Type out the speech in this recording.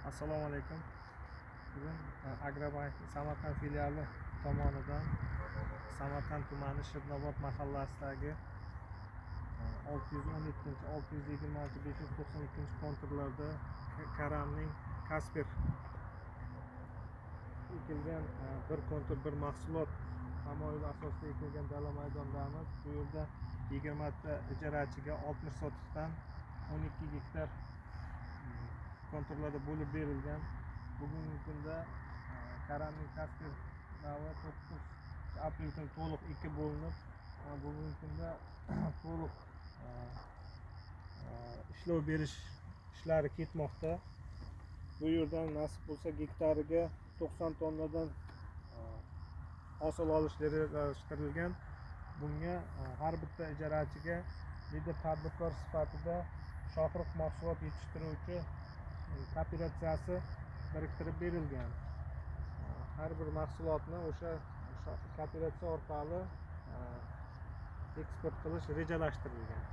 Assalomu alaykum. Bugun Agrobank Samarqand filiali tomonidan Samarqand tumani Shirnobod mahallasidagi 612, 626, 592 konturlarda karamning Kasper ekilgan bir kontur bir mahsulot tamoyil asosida ekilgan dala maydondamiz. Bu yerda 20 ta ijarachiga 60 sotixdan 12 gektar konturlarda bo'lib berilgan. Bugungi kunda karamning Kasper navi 9 aprel kuni to'liq ekib bo'linib, bugungi kunda to'liq ishlov berish ishlari ketmoqda. Bu yerdan nasib bo'lsa gektariga 90 tonnadan hosil olish rejalashtirilgan. Bunga har bitta ijarachiga lider tadbirkor sifatida Shohruh mahsulot yetishtiruvchi kooperatsiyasi biriktirib berilgan. Har bir mahsulotni o'sha kooperatsiya orqali eksport qilish rejalashtirilgan.